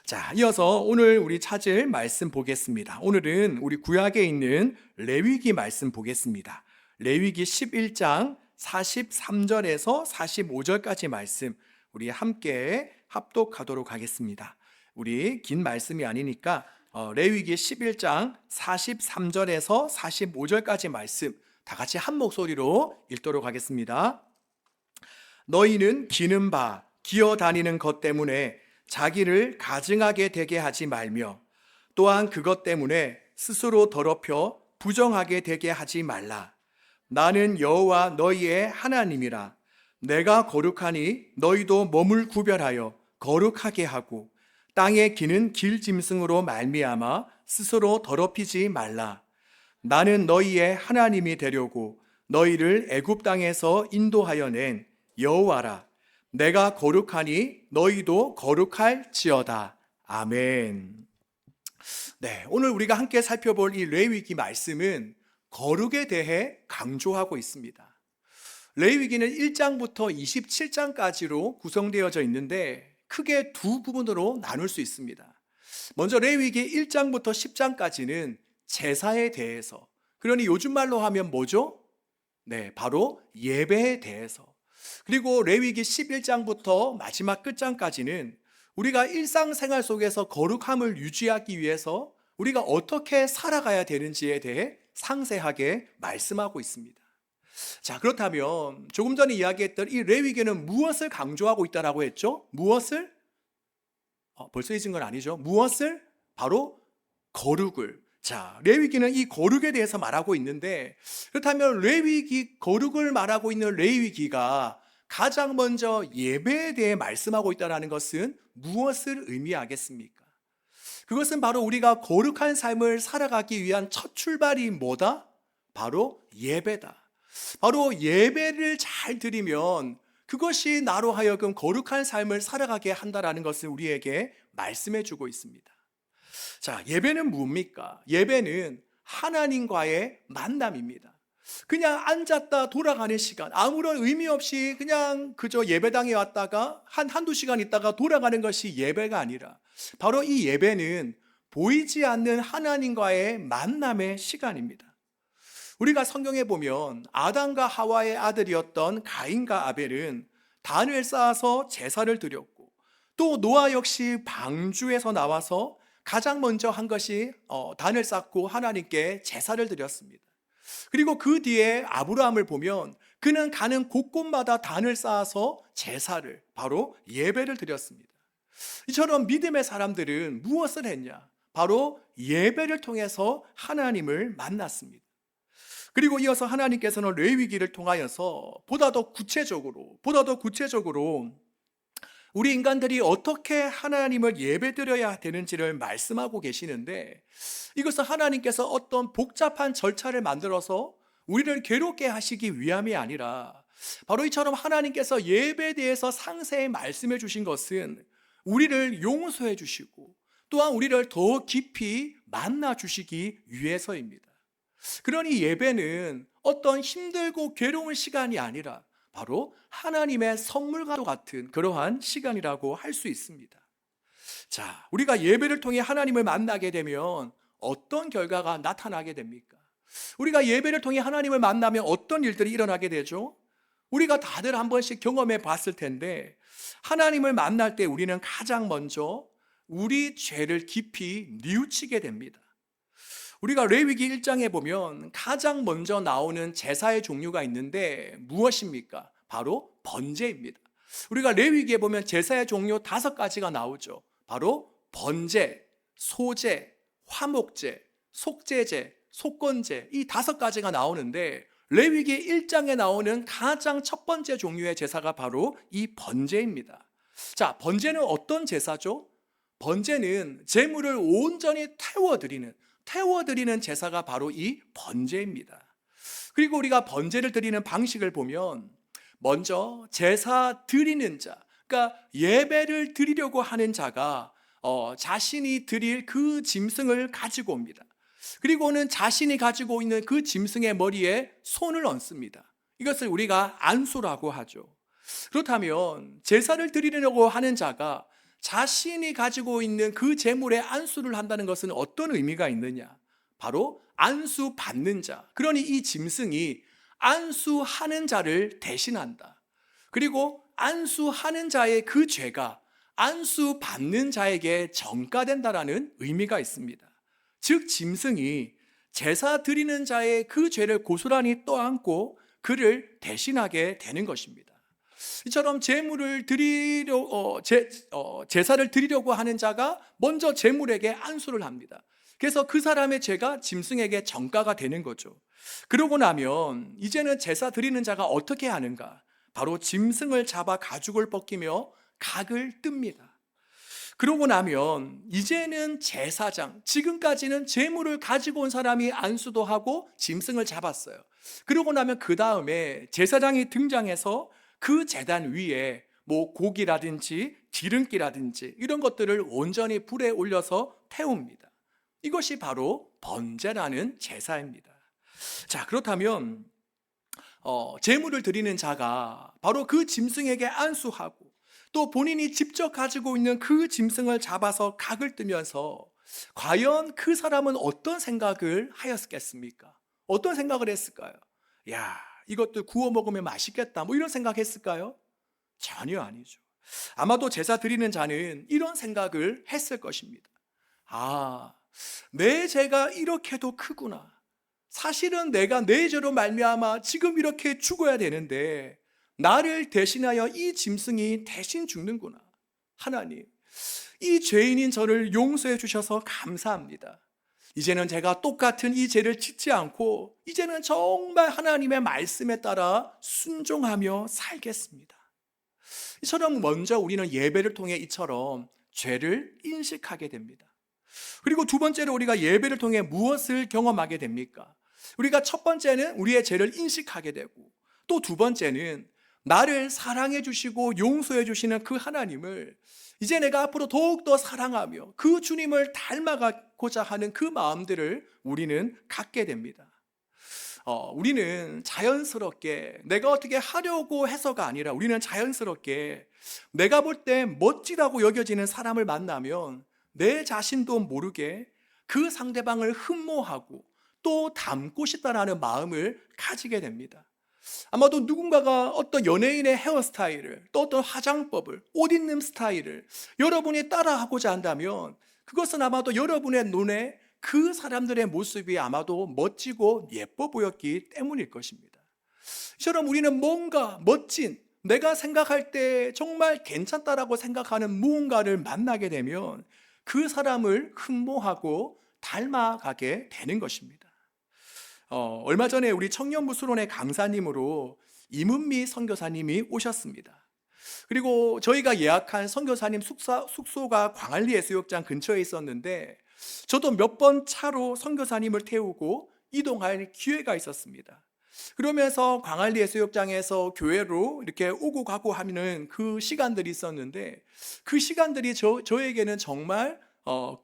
자, 이어서 오늘 우리 찾을 말씀 보겠습니다. 오늘은 우리 구약에 있는 레위기 말씀 보겠습니다. 레위기 11장 43절에서 45절까지 말씀 우리 함께 합독하도록 하겠습니다. 우리 긴 말씀이 아니니까 레위기 11장 43절에서 45절까지 말씀 다 같이 한 목소리로 읽도록 하겠습니다. 너희는 기는 바 기어다니는 것 때문에 자기를 가증하게 되게 하지 말며 또한 그것 때문에 스스로 더럽혀 부정하게 되게 하지 말라. 나는 여호와 너희의 하나님이라. 내가 거룩하니 너희도 몸을 구별하여 거룩하게 하고 땅에 기는 길짐승으로 말미암아 스스로 더럽히지 말라. 나는 너희의 하나님이 되려고 너희를 애굽 땅에서 인도하여 낸 여호와라. 내가 거룩하니 너희도 거룩할지어다. 아멘. 네, 오늘 우리가 함께 살펴볼 이 레위기 말씀은 거룩에 대해 강조하고 있습니다. 레위기는 1장부터 27장까지로 구성되어져 있는데 크게 두 부분으로 나눌 수 있습니다. 먼저 레위기 1장부터 10장까지는 제사에 대해서, 그러니 요즘 말로 하면 뭐죠? 네, 바로 예배에 대해서. 그리고 레위기 11장부터 마지막 끝장까지는 우리가 일상생활 속에서 거룩함을 유지하기 위해서 우리가 어떻게 살아가야 되는지에 대해 상세하게 말씀하고 있습니다. 자, 그렇다면 조금 전에 이야기했던 이 레위기는 무엇을 강조하고 있다라고 했죠? 무엇을? 벌써 잊은 건 아니죠. 무엇을? 바로 거룩을. 자, 레위기는 이 거룩에 대해서 말하고 있는데, 그렇다면 레위기, 거룩을 말하고 있는 레위기가 가장 먼저 예배에 대해 말씀하고 있다는 것은 무엇을 의미하겠습니까? 그것은 바로 우리가 거룩한 삶을 살아가기 위한 첫 출발이 뭐다? 바로 예배다. 바로 예배를 잘 드리면 그것이 나로 하여금 거룩한 삶을 살아가게 한다는 것을 우리에게 말씀해 주고 있습니다. 자, 예배는 뭡니까? 예배는 하나님과의 만남입니다. 그냥 앉았다 돌아가는 시간, 아무런 의미 없이 그냥 그저 예배당에 왔다가 한두 시간 있다가 돌아가는 것이 예배가 아니라 바로 이 예배는 보이지 않는 하나님과의 만남의 시간입니다. 우리가 성경에 보면 아담과 하와의 아들이었던 가인과 아벨은 단을 쌓아서 제사를 드렸고, 또 노아 역시 방주에서 나와서 가장 먼저 한 것이 단을 쌓고 하나님께 제사를 드렸습니다. 그리고 그 뒤에 아브라함을 보면 그는 가는 곳곳마다 단을 쌓아서 제사를, 바로 예배를 드렸습니다. 이처럼 믿음의 사람들은 무엇을 했냐? 바로 예배를 통해서 하나님을 만났습니다. 그리고 이어서 하나님께서는 레위기를 통하여서 보다 더 구체적으로 우리 인간들이 어떻게 하나님을 예배드려야 되는지를 말씀하고 계시는데, 이것은 하나님께서 어떤 복잡한 절차를 만들어서 우리를 괴롭게 하시기 위함이 아니라 바로 이처럼 하나님께서 예배에 대해서 상세히 말씀해 주신 것은 우리를 용서해 주시고 또한 우리를 더 깊이 만나 주시기 위해서입니다. 그러니 예배는 어떤 힘들고 괴로운 시간이 아니라 바로 하나님의 선물과도 같은 그러한 시간이라고 할 수 있습니다. 자, 우리가 예배를 통해 하나님을 만나게 되면 어떤 결과가 나타나게 됩니까? 우리가 예배를 통해 하나님을 만나면 어떤 일들이 일어나게 되죠? 우리가 다들 한 번씩 경험해 봤을 텐데, 하나님을 만날 때 우리는 가장 먼저 우리 죄를 깊이 뉘우치게 됩니다. 우리가 레위기 1장에 보면 가장 먼저 나오는 제사의 종류가 있는데 무엇입니까? 바로 번제입니다. 우리가 레위기에 보면 제사의 종류 5가지가 나오죠. 바로 번제, 소제, 화목제, 속죄제, 속건제, 이 5가지가 나오는데 레위기 1장에 나오는 가장 첫 번째 종류의 제사가 바로 이 번제입니다. 자, 번제는 어떤 제사죠? 번제는 제물을 온전히 태워드리는 제사가 바로 이 번제입니다. 그리고 우리가 번제를 드리는 방식을 보면 먼저 제사 드리는 자, 그러니까 예배를 드리려고 하는 자가 자신이 드릴 그 짐승을 가지고 옵니다. 그리고는 자신이 가지고 있는 그 짐승의 머리에 손을 얹습니다. 이것을 우리가 안수라고 하죠. 그렇다면 제사를 드리려고 하는 자가 자신이 가지고 있는 그 재물에 안수를 한다는 것은 어떤 의미가 있느냐? 바로 안수 받는 자. 그러니 이 짐승이 안수하는 자를 대신한다. 그리고 안수하는 자의 그 죄가 안수 받는 자에게 전가된다라는 의미가 있습니다. 즉 짐승이 제사 드리는 자의 그 죄를 고스란히 떠안고 그를 대신하게 되는 것입니다. 이처럼 제사를 드리려고 하는 자가 먼저 제물에게 안수를 합니다. 그래서 그 사람의 죄가 짐승에게 전가가 되는 거죠. 그러고 나면 이제는 제사 드리는 자가 어떻게 하는가? 바로 짐승을 잡아 가죽을 벗기며 각을 뜹니다. 그러고 나면 이제는 제사장, 지금까지는 제물을 가지고 온 사람이 안수도 하고 짐승을 잡았어요. 그러고 나면 그 다음에 제사장이 등장해서 그 제단 위에 뭐 고기라든지 기름기라든지 이런 것들을 온전히 불에 올려서 태웁니다. 이것이 바로 번제라는 제사입니다. 자, 그렇다면 제물을 드리는 자가 바로 그 짐승에게 안수하고 또 본인이 직접 가지고 있는 그 짐승을 잡아서 각을 뜨면서 과연 그 사람은 어떤 생각을 하였겠습니까? 어떤 생각을 했을까요? 야, 이것들 구워 먹으면 맛있겠다. 뭐 이런 생각했을까요? 전혀 아니죠. 아마도 제사 드리는 자는 이런 생각을 했을 것입니다. 아, 내 죄가 이렇게도 크구나. 사실은 내가 내 죄로 말미암아 지금 이렇게 죽어야 되는데 나를 대신하여 이 짐승이 대신 죽는구나. 하나님, 이 죄인인 저를 용서해 주셔서 감사합니다. 이제는 제가 똑같은 이 죄를 짓지 않고 이제는 정말 하나님의 말씀에 따라 순종하며 살겠습니다. 이처럼 먼저 우리는 예배를 통해 이처럼 죄를 인식하게 됩니다. 그리고 두 번째로 우리가 예배를 통해 무엇을 경험하게 됩니까? 우리가 첫 번째는 우리의 죄를 인식하게 되고 또 두 번째는 나를 사랑해 주시고 용서해 주시는 그 하나님을 이제 내가 앞으로 더욱더 사랑하며 그 주님을 닮아가고자 하는 그 마음들을 우리는 갖게 됩니다. 우리는 자연스럽게 내가 어떻게 하려고 해서가 아니라 우리는 자연스럽게 내가 볼 때 멋지다고 여겨지는 사람을 만나면 내 자신도 모르게 그 상대방을 흠모하고 또 닮고 싶다라는 마음을 가지게 됩니다. 아마도 누군가가 어떤 연예인의 헤어스타일을 또 어떤 화장법을 옷 입는 스타일을 여러분이 따라하고자 한다면 그것은 아마도 여러분의 눈에 그 사람들의 모습이 아마도 멋지고 예뻐 보였기 때문일 것입니다. 이처럼 우리는 뭔가 멋진 내가 생각할 때 정말 괜찮다라고 생각하는 무언가를 만나게 되면 그 사람을 흠모하고 닮아가게 되는 것입니다. 얼마 전에 우리 청년부수론의 강사님으로 이문미 선교사님이 오셨습니다. 그리고 저희가 예약한 선교사님 숙소가 광안리 해수욕장 근처에 있었는데 저도 몇 번 차로 선교사님을 태우고 이동할 기회가 있었습니다. 그러면서 광안리 해수욕장에서 교회로 이렇게 오고 가고 하는 그 시간들이 있었는데 그 시간들이 저에게는 정말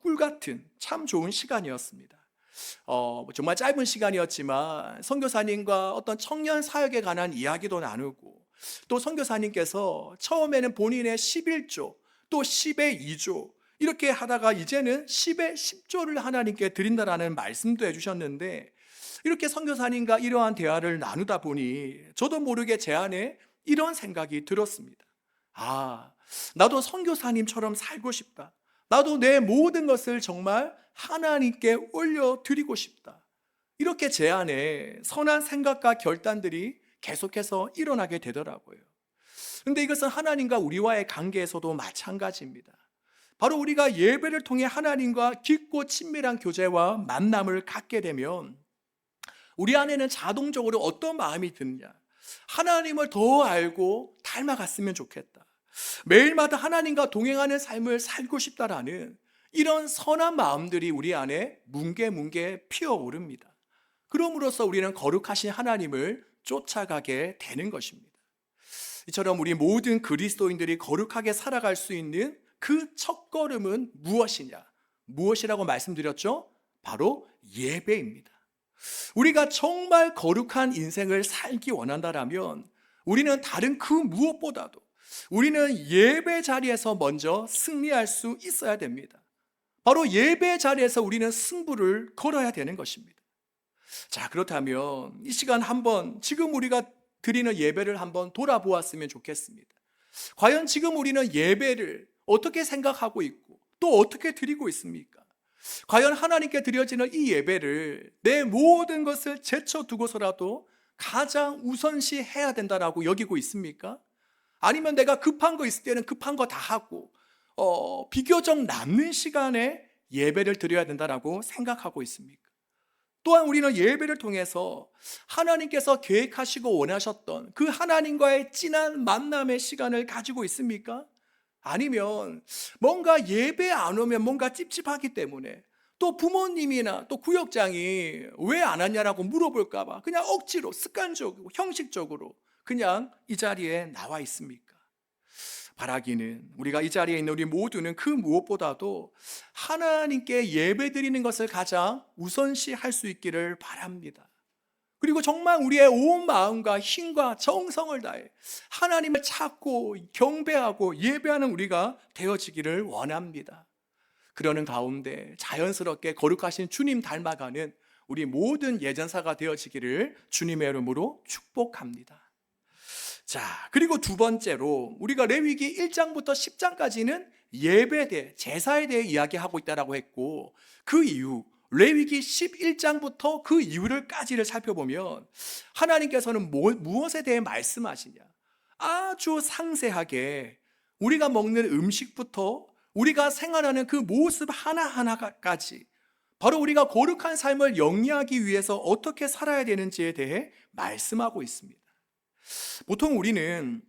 꿀같은 참 좋은 시간이었습니다. 정말 짧은 시간이었지만 선교사님과 어떤 청년 사역에 관한 이야기도 나누고 또 선교사님께서 처음에는 본인의 11조 또 10의 2조 이렇게 하다가 이제는 10의 10조를 하나님께 드린다라는 말씀도 해주셨는데 이렇게 선교사님과 이러한 대화를 나누다 보니 저도 모르게 제 안에 이런 생각이 들었습니다. 아, 나도 선교사님처럼 살고 싶다. 나도 내 모든 것을 정말 하나님께 올려드리고 싶다. 이렇게 제 안에 선한 생각과 결단들이 계속해서 일어나게 되더라고요. 그런데 이것은 하나님과 우리와의 관계에서도 마찬가지입니다. 바로 우리가 예배를 통해 하나님과 깊고 친밀한 교제와 만남을 갖게 되면 우리 안에는 자동적으로 어떤 마음이 드느냐? 하나님을 더 알고 닮아갔으면 좋겠다. 매일마다 하나님과 동행하는 삶을 살고 싶다라는 이런 선한 마음들이 우리 안에 뭉게뭉게 피어오릅니다. 그럼으로써 우리는 거룩하신 하나님을 쫓아가게 되는 것입니다. 이처럼 우리 모든 그리스도인들이 거룩하게 살아갈 수 있는 그 첫걸음은 무엇이냐? 무엇이라고 말씀드렸죠? 바로 예배입니다. 우리가 정말 거룩한 인생을 살기 원한다면 우리는 다른 그 무엇보다도 우리는 예배 자리에서 먼저 승리할 수 있어야 됩니다. 바로 예배 자리에서 우리는 승부를 걸어야 되는 것입니다. 자, 그렇다면 이 시간 한번 지금 우리가 드리는 예배를 한번 돌아보았으면 좋겠습니다. 과연 지금 우리는 예배를 어떻게 생각하고 있고 또 어떻게 드리고 있습니까? 과연 하나님께 드려지는 이 예배를 내 모든 것을 제쳐두고서라도 가장 우선시 해야 된다라고 여기고 있습니까? 아니면 내가 급한 거 있을 때는 급한 거 다 하고 비교적 남는 시간에 예배를 드려야 된다라고 생각하고 있습니까? 또한 우리는 예배를 통해서 하나님께서 계획하시고 원하셨던 그 하나님과의 진한 만남의 시간을 가지고 있습니까? 아니면 뭔가 예배 안 오면 뭔가 찝찝하기 때문에 또 부모님이나 또 구역장이 왜 안 왔냐라고 물어볼까 봐 그냥 억지로 습관적으로 형식적으로 그냥 이 자리에 나와 있습니까? 바라기는 우리가 이 자리에 있는 우리 모두는 그 무엇보다도 하나님께 예배드리는 것을 가장 우선시할 수 있기를 바랍니다. 그리고 정말 우리의 온 마음과 힘과 정성을 다해 하나님을 찾고 경배하고 예배하는 우리가 되어지기를 원합니다. 그러는 가운데 자연스럽게 거룩하신 주님 닮아가는 우리 모든 예전사가 되어지기를 주님의 이름으로 축복합니다. 자, 그리고 두 번째로 우리가 레위기 1장부터 10장까지는 예배에 대해 제사에 대해 이야기하고 있다라고 했고, 그 이후 레위기 11장부터 그 이유를까지를 살펴보면 하나님께서는 무엇에 대해 말씀하시냐, 아주 상세하게 우리가 먹는 음식부터 우리가 생활하는 그 모습 하나하나까지 바로 우리가 거룩한 삶을 영위하기 위해서 어떻게 살아야 되는지에 대해 말씀하고 있습니다. 보통 우리는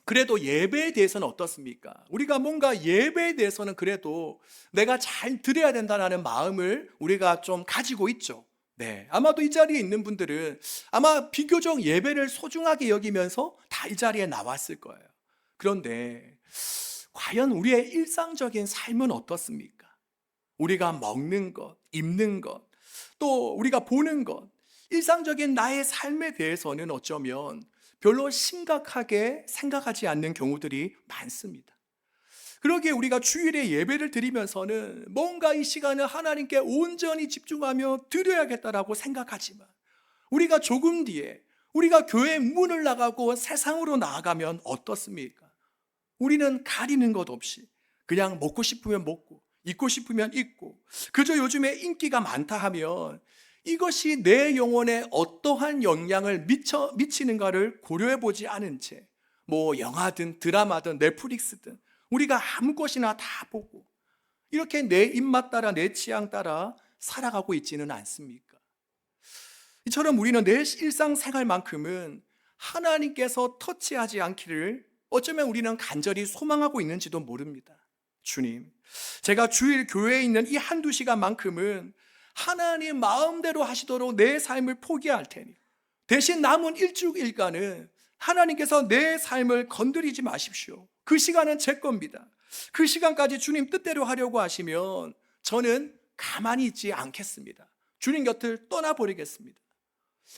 그래도 예배에 대해서는 어떻습니까? 우리가 뭔가 예배에 대해서는 그래도 내가 잘 드려야 된다는 마음을 우리가 좀 가지고 있죠. 네, 아마도 이 자리에 있는 분들은 아마 비교적 예배를 소중하게 여기면서 다 이 자리에 나왔을 거예요. 그런데 과연 우리의 일상적인 삶은 어떻습니까? 우리가 먹는 것, 입는 것, 또 우리가 보는 것, 일상적인 나의 삶에 대해서는 어쩌면 별로 심각하게 생각하지 않는 경우들이 많습니다. 그러기에 우리가 주일에 예배를 드리면서는 뭔가 이 시간을 하나님께 온전히 집중하며 드려야겠다라고 생각하지만 우리가 조금 뒤에 우리가 교회 문을 나가고 세상으로 나아가면 어떻습니까? 우리는 가리는 것 없이 그냥 먹고 싶으면 먹고 입고 싶으면 입고 그저 요즘에 인기가 많다 하면 이것이 내 영혼에 어떠한 영향을 미치는가를 고려해 보지 않은 채 뭐 영화든 드라마든 넷플릭스든 우리가 아무 것이나 다 보고 이렇게 내 입맛 따라 내 취향 따라 살아가고 있지는 않습니까? 이처럼 우리는 내 일상생활만큼은 하나님께서 터치하지 않기를 어쩌면 우리는 간절히 소망하고 있는지도 모릅니다. 주님, 제가 주일 교회에 있는 이 한두 시간만큼은 하나님 마음대로 하시도록 내 삶을 포기할 테니 대신 남은 일주일간은 하나님께서 내 삶을 건드리지 마십시오. 그 시간은 제 겁니다. 그 시간까지 주님 뜻대로 하려고 하시면 저는 가만히 있지 않겠습니다. 주님 곁을 떠나버리겠습니다.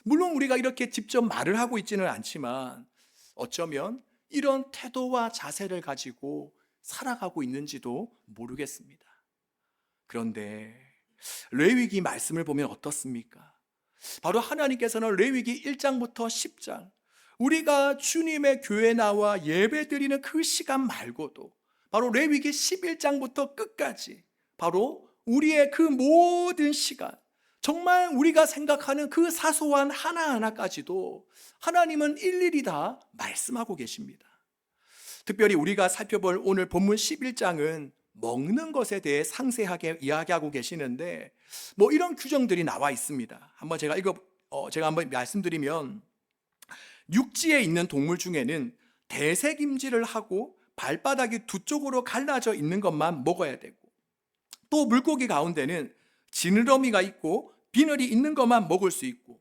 물론 우리가 이렇게 직접 말을 하고 있지는 않지만 어쩌면 이런 태도와 자세를 가지고 살아가고 있는지도 모르겠습니다. 그런데 레위기 말씀을 보면 어떻습니까? 바로 하나님께서는 레위기 1장부터 10장 우리가 주님의 교회에 나와 예배드리는 그 시간 말고도 바로 레위기 11장부터 끝까지 바로 우리의 그 모든 시간 정말 우리가 생각하는 그 사소한 하나하나까지도 하나님은 일일이 다 말씀하고 계십니다. 특별히 우리가 살펴볼 오늘 본문 11장은 먹는 것에 대해 상세하게 이야기하고 계시는데 뭐 이런 규정들이 나와 있습니다. 한번 제가 한번 말씀드리면 육지에 있는 동물 중에는 대색임질을 하고 발바닥이 두 쪽으로 갈라져 있는 것만 먹어야 되고 또 물고기 가운데는 지느러미가 있고 비늘이 있는 것만 먹을 수 있고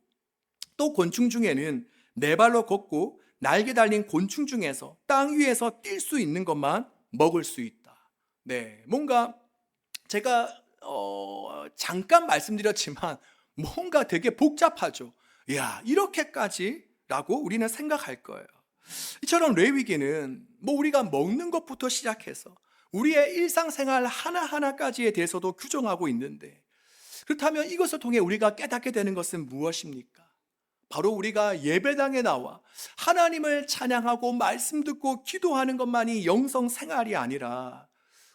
또 곤충 중에는 네 발로 걷고 날개 달린 곤충 중에서 땅 위에서 뛸 수 있는 것만 먹을 수 있다. 네, 뭔가 제가 잠깐 말씀드렸지만 뭔가 되게 복잡하죠. 야, 이렇게까지라고 우리는 생각할 거예요. 이처럼 레위기는 우리가 먹는 것부터 시작해서 우리의 일상생활 하나하나까지에 대해서도 규정하고 있는데, 그렇다면 이것을 통해 우리가 깨닫게 되는 것은 무엇입니까? 바로 우리가 예배당에 나와 하나님을 찬양하고 말씀 듣고 기도하는 것만이 영성 생활이 아니라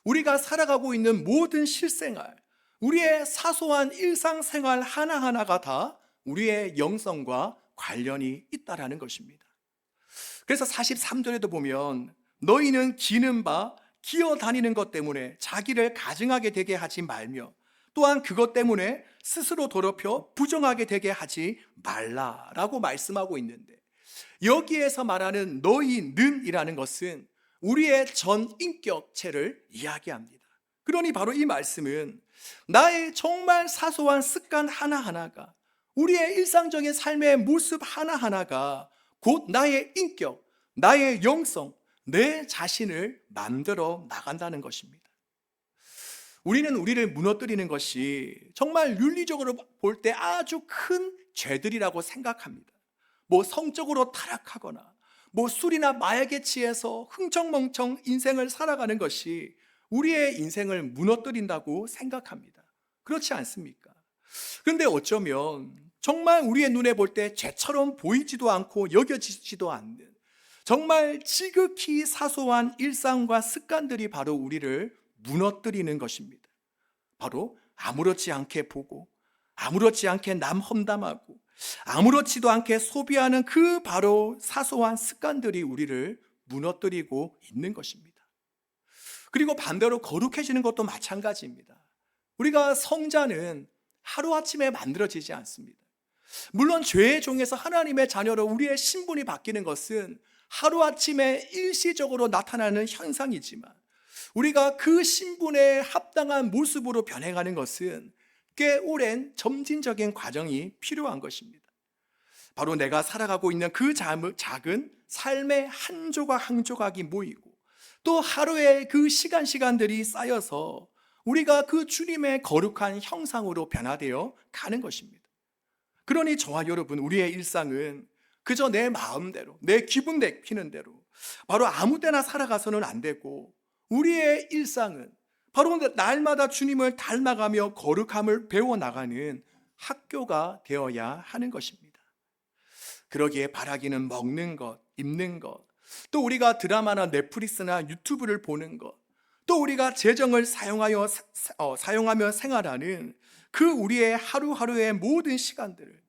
우리가 살아가고 있는 모든 실생활, 우리의 사소한 일상생활 하나하나가 다 우리의 영성과 관련이 있다라는 것입니다. 그래서 43절에도 보면 너희는 기는 바 기어 다니는 것 때문에 자기를 가증하게 되게 하지 말며 또한 그것 때문에 스스로 더럽혀 부정하게 되게 하지 말라라고 말씀하고 있는데, 여기에서 말하는 너희는이라는 것은 우리의 전 인격체를 이야기합니다. 그러니 바로 이 말씀은 나의 정말 사소한 습관 하나하나가, 우리의 일상적인 삶의 모습 하나하나가 곧 나의 인격, 나의 영성, 내 자신을 만들어 나간다는 것입니다. 우리는 우리를 무너뜨리는 것이 정말 윤리적으로 볼 때 아주 큰 죄들이라고 생각합니다. 성적으로 타락하거나 술이나 마약에 취해서 흥청멍청 인생을 살아가는 것이 우리의 인생을 무너뜨린다고 생각합니다. 그렇지 않습니까? 그런데 어쩌면 정말 우리의 눈에 볼 때 죄처럼 보이지도 않고 여겨지지도 않는 정말 지극히 사소한 일상과 습관들이 바로 우리를 무너뜨리는 것입니다. 바로 아무렇지 않게 보고 아무렇지 않게 남 험담하고 아무렇지도 않게 소비하는 그 바로 사소한 습관들이 우리를 무너뜨리고 있는 것입니다. 그리고 반대로 거룩해지는 것도 마찬가지입니다. 우리가 성자는 하루아침에 만들어지지 않습니다. 물론 죄의 종에서 하나님의 자녀로 우리의 신분이 바뀌는 것은 하루아침에 일시적으로 나타나는 현상이지만, 우리가 그 신분에 합당한 모습으로 변해가는 것은 꽤 오랜 점진적인 과정이 필요한 것입니다. 바로 내가 살아가고 있는 그 작은 삶의 한 조각 한 조각이 모이고 또 하루의 그 시간들이 쌓여서 우리가 그 주님의 거룩한 형상으로 변화되어 가는 것입니다. 그러니 저와 여러분, 우리의 일상은 그저 내 마음대로, 내 기분 내키는 대로 바로 아무 때나 살아가서는 안 되고, 우리의 일상은 바로 날마다 주님을 닮아가며 거룩함을 배워나가는 학교가 되어야 하는 것입니다. 그러기에 바라기는 먹는 것, 입는 것, 또 우리가 드라마나 넷플릭스나 유튜브를 보는 것, 또 우리가 재정을 사용하며 생활하는 그 우리의 하루하루의 모든 시간들을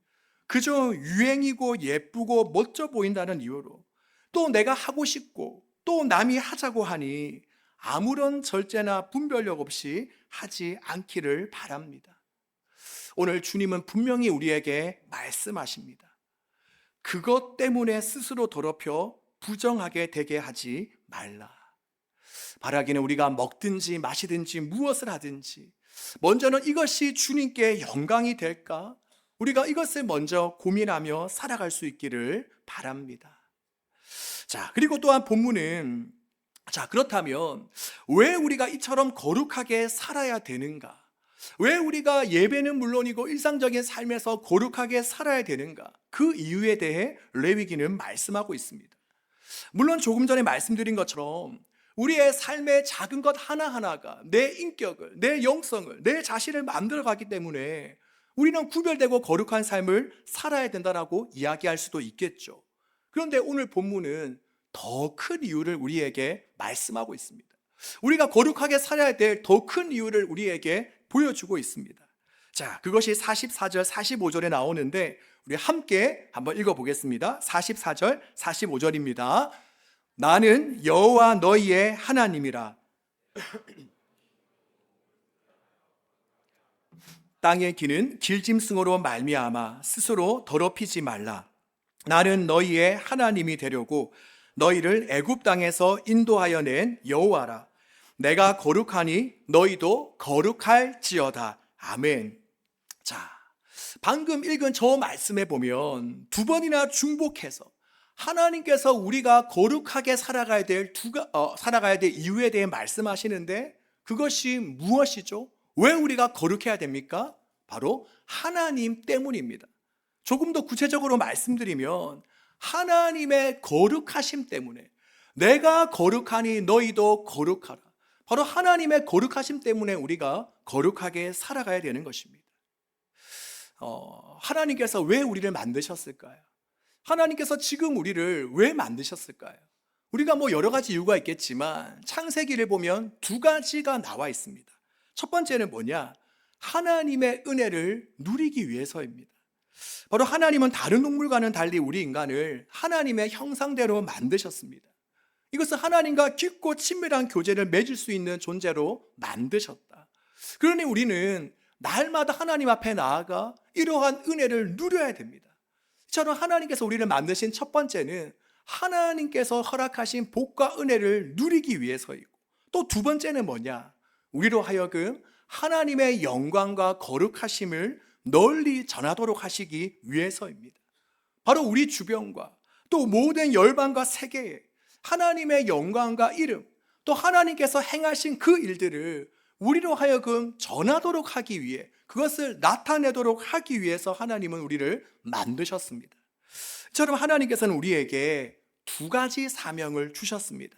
그저 유행이고 예쁘고 멋져 보인다는 이유로 또 내가 하고 싶고 또 남이 하자고 하니 아무런 절제나 분별력 없이 하지 않기를 바랍니다. 오늘 주님은 분명히 우리에게 말씀하십니다. 그것 때문에 스스로 더럽혀 부정하게 되게 하지 말라. 바라기는 우리가 먹든지 마시든지 무엇을 하든지 먼저는 이것이 주님께 영광이 될까? 우리가 이것을 먼저 고민하며 살아갈 수 있기를 바랍니다. 자, 그리고 또한 본문은 그렇다면 왜 우리가 이처럼 거룩하게 살아야 되는가? 왜 우리가 예배는 물론이고 일상적인 삶에서 거룩하게 살아야 되는가? 그 이유에 대해 레위기는 말씀하고 있습니다. 물론 조금 전에 말씀드린 것처럼 우리의 삶의 작은 것 하나하나가 내 인격을, 내 영성을, 내 자신을 만들어가기 때문에 우리는 구별되고 거룩한 삶을 살아야 된다라고 이야기할 수도 있겠죠. 그런데 오늘 본문은 더 큰 이유를 우리에게 말씀하고 있습니다. 우리가 거룩하게 살아야 될 더 큰 이유를 우리에게 보여주고 있습니다. 자, 그것이 44절, 45절에 나오는데 우리 함께 한번 읽어보겠습니다. 44절, 45절입니다. 나는 여호와 너희의 하나님이라. 땅의 기는 길짐승으로 말미암아 스스로 더럽히지 말라. 나는 너희의 하나님이 되려고 너희를 애굽 땅에서 인도하여 낸 여호와라. 내가 거룩하니 너희도 거룩할지어다. 아멘. 자, 방금 읽은 저 말씀에 보면 두 번이나 중복해서 하나님께서 우리가 거룩하게 살아가야 될 이유에 대해 말씀하시는데, 그것이 무엇이죠? 왜 우리가 거룩해야 됩니까? 바로 하나님 때문입니다. 조금 더 구체적으로 말씀드리면 하나님의 거룩하심 때문에 내가 거룩하니 너희도 거룩하라. 바로 하나님의 거룩하심 때문에 우리가 거룩하게 살아가야 되는 것입니다. 하나님께서 왜 우리를 만드셨을까요? 하나님께서 지금 우리를 왜 만드셨을까요? 우리가 여러 가지 이유가 있겠지만 창세기를 보면 두 가지가 나와 있습니다. 첫 번째는 뭐냐? 하나님의 은혜를 누리기 위해서입니다. 바로 하나님은 다른 동물과는 달리 우리 인간을 하나님의 형상대로 만드셨습니다. 이것은 하나님과 깊고 친밀한 교제를 맺을 수 있는 존재로 만드셨다. 그러니 우리는 날마다 하나님 앞에 나아가 이러한 은혜를 누려야 됩니다. 이처럼 하나님께서 우리를 만드신 첫 번째는 하나님께서 허락하신 복과 은혜를 누리기 위해서이고, 또 두 번째는 뭐냐? 우리로 하여금 하나님의 영광과 거룩하심을 널리 전하도록 하시기 위해서입니다. 바로 우리 주변과 또 모든 열방과 세계에 하나님의 영광과 이름, 또 하나님께서 행하신 그 일들을 우리로 하여금 전하도록 하기 위해, 그것을 나타내도록 하기 위해서 하나님은 우리를 만드셨습니다. 이처럼 하나님께서는 우리에게 두 가지 사명을 주셨습니다.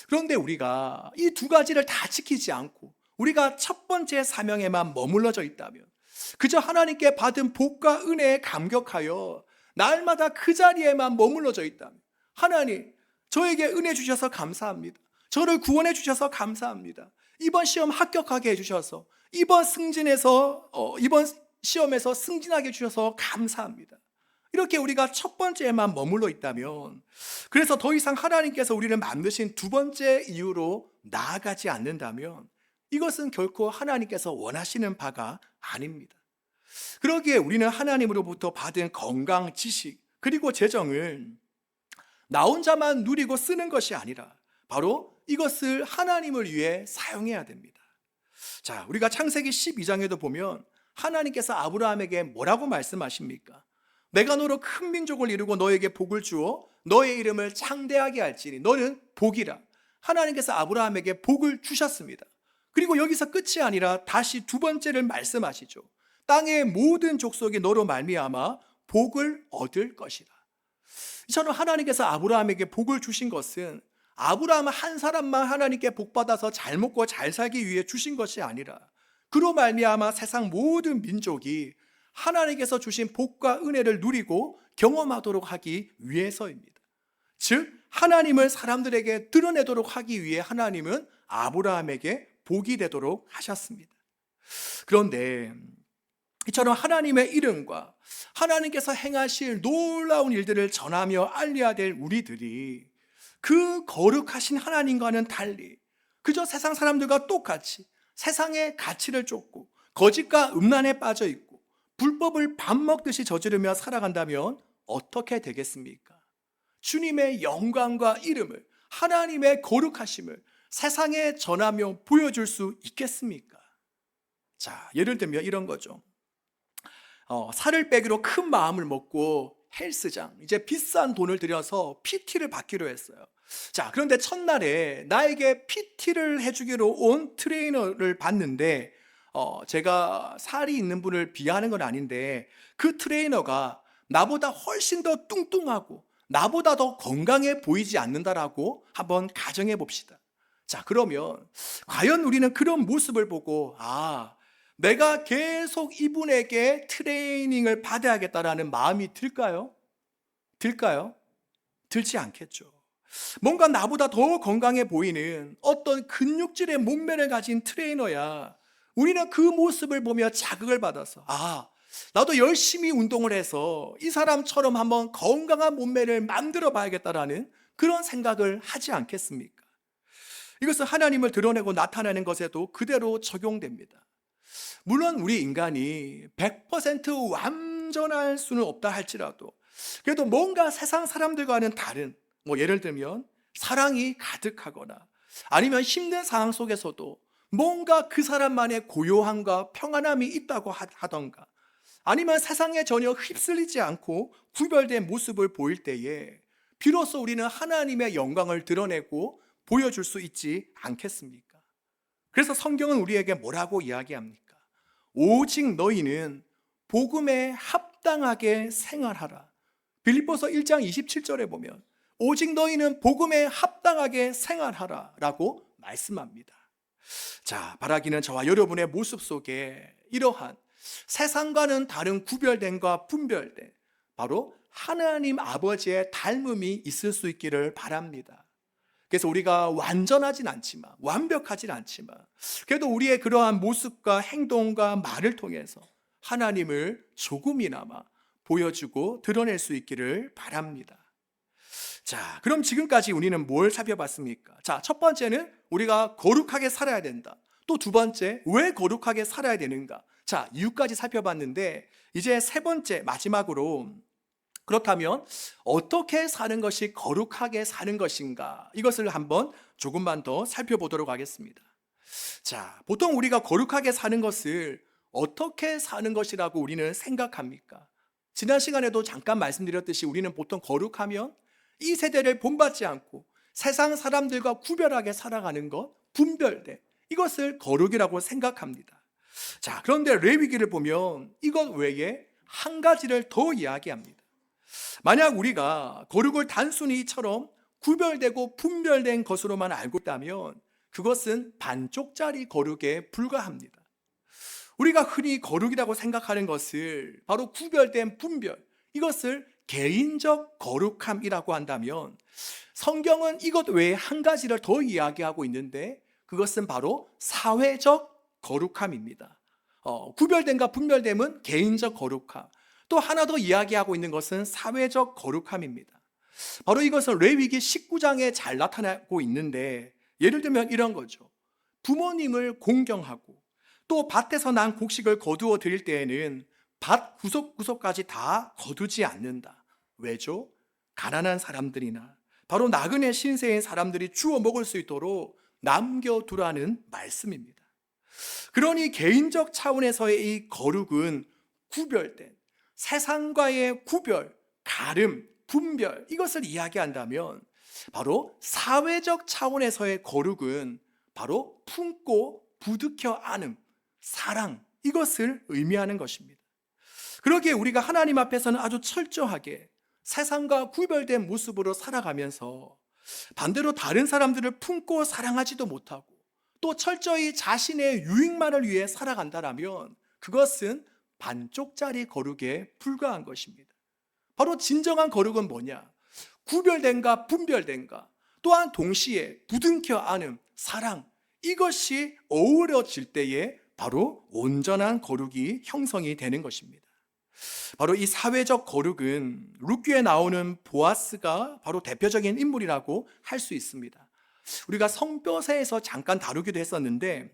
그런데 우리가 이 두 가지를 다 지키지 않고 우리가 첫 번째 사명에만 머물러져 있다면, 그저 하나님께 받은 복과 은혜에 감격하여 날마다 그 자리에만 머물러져 있다면, 하나님 저에게 은혜 주셔서 감사합니다, 저를 구원해 주셔서 감사합니다, 이번 시험 합격하게 해주셔서 이번 시험에서 승진하게 해주셔서 감사합니다, 이렇게 우리가 첫 번째에만 머물러 있다면, 그래서 더 이상 하나님께서 우리를 만드신 두 번째 이유로 나아가지 않는다면, 이것은 결코 하나님께서 원하시는 바가 아닙니다. 그러기에 우리는 하나님으로부터 받은 건강, 지식, 그리고 재정을 나 혼자만 누리고 쓰는 것이 아니라 바로 이것을 하나님을 위해 사용해야 됩니다. 자, 우리가 창세기 12장에도 보면 하나님께서 아브라함에게 뭐라고 말씀하십니까? 내가 너로 큰 민족을 이루고 너에게 복을 주어 너의 이름을 창대하게 할지니 너는 복이라. 하나님께서 아브라함에게 복을 주셨습니다. 그리고 여기서 끝이 아니라 다시 두 번째를 말씀하시죠. 땅의 모든 족속이 너로 말미암아 복을 얻을 것이라. 이처럼 하나님께서 아브라함에게 복을 주신 것은 아브라함 한 사람만 하나님께 복받아서 잘 먹고 잘 살기 위해 주신 것이 아니라, 그로 말미암아 세상 모든 민족이 하나님께서 주신 복과 은혜를 누리고 경험하도록 하기 위해서입니다. 즉 하나님을 사람들에게 드러내도록 하기 위해 하나님은 아브라함에게 복이 되도록 하셨습니다. 그런데 이처럼 하나님의 이름과 하나님께서 행하실 놀라운 일들을 전하며 알려야 될 우리들이 그 거룩하신 하나님과는 달리 그저 세상 사람들과 똑같이 세상의 가치를 쫓고 거짓과 음란에 빠져 있고 불법을 밥 먹듯이 저지르며 살아간다면 어떻게 되겠습니까? 주님의 영광과 이름을, 하나님의 거룩하심을 세상에 전하며 보여줄 수 있겠습니까? 자, 예를 들면 이런 거죠. 살을 빼기로 큰 마음을 먹고 헬스장, 이제 비싼 돈을 들여서 PT를 받기로 했어요. 자, 그런데 첫날에 나에게 PT를 해주기로 온 트레이너를 봤는데, 제가 살이 있는 분을 비하하는 건 아닌데, 그 트레이너가 나보다 훨씬 더 뚱뚱하고 나보다 더 건강해 보이지 않는다라고 한번 가정해 봅시다. 자, 그러면 과연 우리는 그런 모습을 보고 내가 계속 이분에게 트레이닝을 받아야겠다라는 마음이 들까요? 들까요? 들지 않겠죠. 뭔가 나보다 더 건강해 보이는 어떤 근육질의 몸매를 가진 트레이너야 우리는 그 모습을 보며 자극을 받아서 나도 열심히 운동을 해서 이 사람처럼 한번 건강한 몸매를 만들어 봐야겠다라는 그런 생각을 하지 않겠습니까? 이것은 하나님을 드러내고 나타내는 것에도 그대로 적용됩니다. 물론 우리 인간이 100% 완전할 수는 없다 할지라도 그래도 뭔가 세상 사람들과는 다른, 예를 들면 사랑이 가득하거나 아니면 힘든 상황 속에서도 뭔가 그 사람만의 고요함과 평안함이 있다고 하던가, 아니면 세상에 전혀 휩쓸리지 않고 구별된 모습을 보일 때에 비로소 우리는 하나님의 영광을 드러내고 보여줄 수 있지 않겠습니까? 그래서 성경은 우리에게 뭐라고 이야기합니까? 오직 너희는 복음에 합당하게 생활하라. 빌립보서 1장 27절에 보면 오직 너희는 복음에 합당하게 생활하라라고 말씀합니다. 자, 바라기는 저와 여러분의 모습 속에 이러한 세상과는 다른 구별됨과 분별됨, 바로 하나님 아버지의 닮음이 있을 수 있기를 바랍니다. 그래서 우리가 완전하진 않지만, 완벽하진 않지만, 그래도 우리의 그러한 모습과 행동과 말을 통해서 하나님을 조금이나마 보여주고 드러낼 수 있기를 바랍니다. 자, 그럼 지금까지 우리는 뭘 살펴봤습니까? 자, 첫 번째는 우리가 거룩하게 살아야 된다. 또 두 번째, 왜 거룩하게 살아야 되는가? 자, 이유까지 살펴봤는데, 이제 세 번째, 마지막으로, 그렇다면 어떻게 사는 것이 거룩하게 사는 것인가? 이것을 한번 조금만 더 살펴보도록 하겠습니다. 자, 보통 우리가 거룩하게 사는 것을 어떻게 사는 것이라고 우리는 생각합니까? 지난 시간에도 잠깐 말씀드렸듯이 우리는 보통 거룩하면 이 세대를 본받지 않고 세상 사람들과 구별하게 살아가는 것, 분별됨, 이것을 거룩이라고 생각합니다. 자, 그런데 레위기를 보면 이것 외에 한 가지를 더 이야기합니다. 만약 우리가 거룩을 단순히 이처럼 구별되고 분별된 것으로만 알고 있다면 그것은 반쪽짜리 거룩에 불과합니다. 우리가 흔히 거룩이라고 생각하는 것을 바로 구별된 분별, 이것을 개인적 거룩함이라고 한다면 성경은 이것 외에 한 가지를 더 이야기하고 있는데 그것은 바로 사회적 거룩함입니다. 구별됨과 분별됨은 개인적 거룩함, 또 하나 더 이야기하고 있는 것은 사회적 거룩함입니다. 바로 이것은 레위기 19장에 잘 나타나고 있는데 예를 들면 이런 거죠. 부모님을 공경하고 또 밭에서 난 곡식을 거두어 드릴 때에는 밭 구석구석까지 다 거두지 않는다. 왜죠? 가난한 사람들이나 바로 나그네 신세인 사람들이 주워 먹을 수 있도록 남겨두라는 말씀입니다. 그러니 개인적 차원에서의 이 거룩은 구별된 세상과의 구별, 가름, 분별, 이것을 이야기한다면 바로 사회적 차원에서의 거룩은 바로 품고 부둥켜 안음, 사랑, 이것을 의미하는 것입니다. 그러기에 우리가 하나님 앞에서는 아주 철저하게 세상과 구별된 모습으로 살아가면서 반대로 다른 사람들을 품고 사랑하지도 못하고 또 철저히 자신의 유익만을 위해 살아간다면 그것은 반쪽짜리 거룩에 불과한 것입니다. 바로 진정한 거룩은 뭐냐? 구별된가 분별된가, 또한 동시에 부둥켜 안음, 사랑, 이것이 어우러질 때에 바로 온전한 거룩이 형성이 되는 것입니다. 바로 이 사회적 거룩은 룻기에 나오는 보아스가 바로 대표적인 인물이라고 할 수 있습니다. 우리가 성묘세에서 잠깐 다루기도 했었는데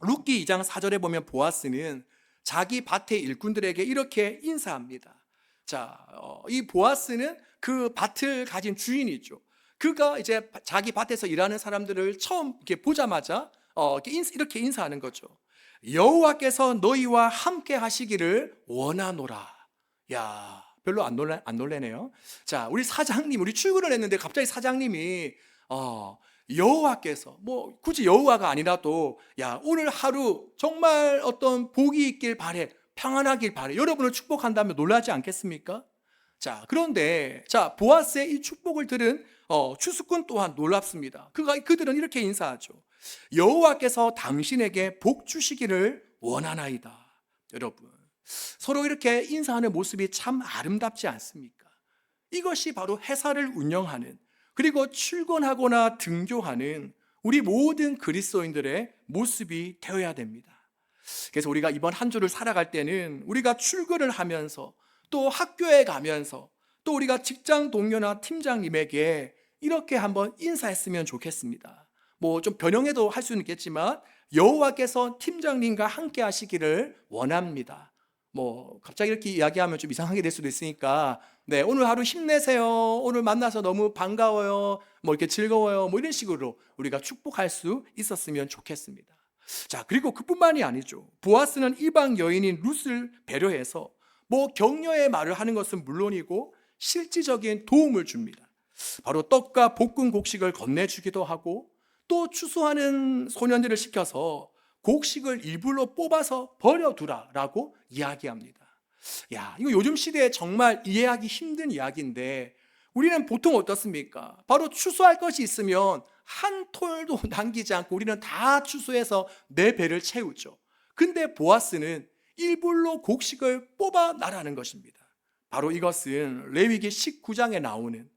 룻기 2장 4절에 보면 보아스는 자기 밭의 일꾼들에게 이렇게 인사합니다. 자, 이 보아스는 그 밭을 가진 주인이죠. 그가 이제 자기 밭에서 일하는 사람들을 처음 이렇게 보자마자 이렇게 인사하는 거죠. 여호와께서 너희와 함께 하시기를 원하노라. 야, 별로 안 놀래네요. 자, 우리 사장님, 우리 출근을 했는데 갑자기 사장님이 여호와께서, 뭐 굳이 여호와가 아니라도 야, 오늘 하루 정말 어떤 복이 있길 바래, 평안하길 바래, 여러분을 축복한다면 놀라지 않겠습니까? 자, 그런데 자, 보아스의 이 축복을 들은 추수꾼 또한 놀랍습니다. 그들은 이렇게 인사하죠. 여호와께서 당신에게 복 주시기를 원하나이다. 여러분, 서로 이렇게 인사하는 모습이 참 아름답지 않습니까? 이것이 바로 회사를 운영하는, 그리고 출근하거나 등교하는 우리 모든 그리스도인들의 모습이 되어야 됩니다. 그래서 우리가 이번 한 주를 살아갈 때는 우리가 출근을 하면서 또 학교에 가면서 또 우리가 직장 동료나 팀장님에게 이렇게 한번 인사했으면 좋겠습니다. 뭐 좀 변형해도 할 수는 있겠지만 여호와께서 팀장님과 함께 하시기를 원합니다. 뭐 갑자기 이렇게 이야기하면 좀 이상하게 될 수도 있으니까 네, 오늘 하루 힘내세요. 오늘 만나서 너무 반가워요. 뭐 이렇게 즐거워요. 뭐 이런 식으로 우리가 축복할 수 있었으면 좋겠습니다. 자, 그리고 그뿐만이 아니죠. 보아스는 이방 여인인 룻을 배려해서 뭐 격려의 말을 하는 것은 물론이고 실질적인 도움을 줍니다. 바로 떡과 볶은 곡식을 건네주기도 하고 또 추수하는 소년들을 시켜서 곡식을 일부러 뽑아서 버려두라라고 이야기합니다. 야, 이거 요즘 시대에 정말 이해하기 힘든 이야기인데 우리는 보통 어떻습니까? 바로 추수할 것이 있으면 한 톨도 남기지 않고 우리는 다 추수해서 내 배를 채우죠. 근데 보아스는 일불로 곡식을 뽑아 나라는 것입니다. 바로 이것은 레위기 19장에 나오는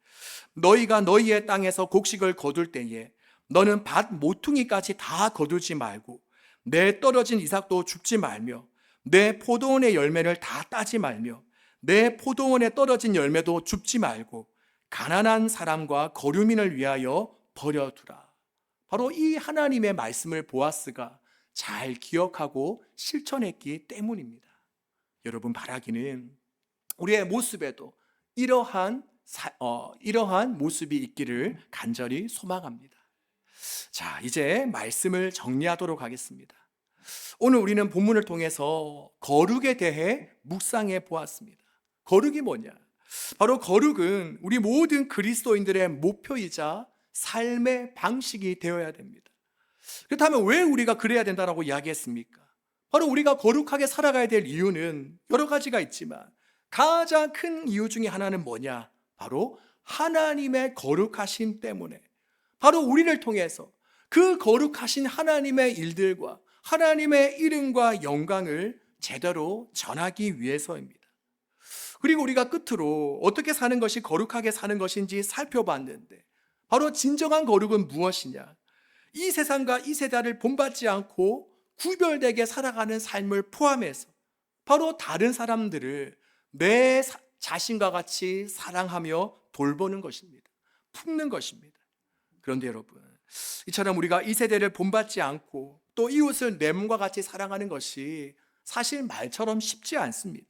너희가 너희의 땅에서 곡식을 거둘 때에 너는 밭 모퉁이까지 다 거두지 말고 내 떨어진 이삭도 줍지 말며 내 포도원의 열매를 다 따지 말며 내 포도원에 떨어진 열매도 줍지 말고 가난한 사람과 거류민을 위하여 버려두라. 바로 이 하나님의 말씀을 보아스가 잘 기억하고 실천했기 때문입니다. 여러분, 바라기는 우리의 모습에도 이러한 모습이 있기를 간절히 소망합니다. 자, 이제 말씀을 정리하도록 하겠습니다. 오늘 우리는 본문을 통해서 거룩에 대해 묵상해 보았습니다. 거룩이 뭐냐? 바로 거룩은 우리 모든 그리스도인들의 목표이자 삶의 방식이 되어야 됩니다. 그렇다면 왜 우리가 그래야 된다고 이야기했습니까? 바로 우리가 거룩하게 살아가야 될 이유는 여러 가지가 있지만 가장 큰 이유 중에 하나는 뭐냐? 바로 하나님의 거룩하심 때문에, 바로 우리를 통해서 그 거룩하신 하나님의 일들과 하나님의 이름과 영광을 제대로 전하기 위해서입니다. 그리고 우리가 끝으로 어떻게 사는 것이 거룩하게 사는 것인지 살펴봤는데 바로 진정한 거룩은 무엇이냐? 이 세상과 이 세대를 본받지 않고 구별되게 살아가는 삶을 포함해서 바로 다른 사람들을 내 자신과 같이 사랑하며 돌보는 것입니다. 품는 것입니다. 그런데 여러분, 이처럼 우리가 이 세대를 본받지 않고 또 이웃을 내 몸과 같이 사랑하는 것이 사실 말처럼 쉽지 않습니다.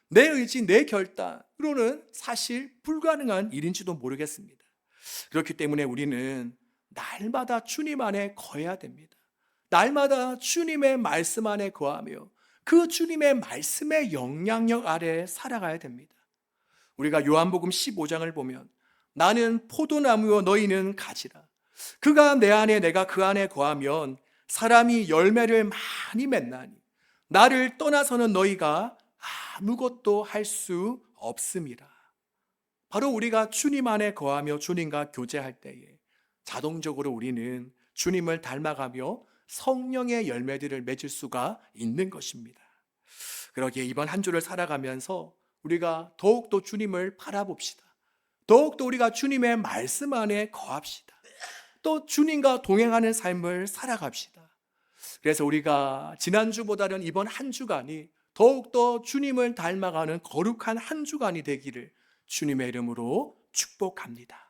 내 의지, 내 결단으로는 사실 불가능한 일인지도 모르겠습니다. 그렇기 때문에 우리는 날마다 주님 안에 거해야 됩니다. 날마다 주님의 말씀 안에 거하며 그 주님의 말씀의 영향력 아래 살아가야 됩니다. 우리가 요한복음 15장을 보면 나는 포도나무요 너희는 가지라. 그가 내 안에 내가 그 안에 거하면 사람이 열매를 많이 맺나니 나를 떠나서는 너희가 아무것도 할 수 없음이라. 바로 우리가 주님 안에 거하며 주님과 교제할 때에 자동적으로 우리는 주님을 닮아가며 성령의 열매들을 맺을 수가 있는 것입니다. 그러기에 이번 한 주를 살아가면서 우리가 더욱더 주님을 바라봅시다. 더욱더 우리가 주님의 말씀 안에 거합시다. 또 주님과 동행하는 삶을 살아갑시다. 그래서 우리가 지난주보다는 이번 한 주간이 더욱더 주님을 닮아가는 거룩한 한 주간이 되기를 주님의 이름으로 축복합니다.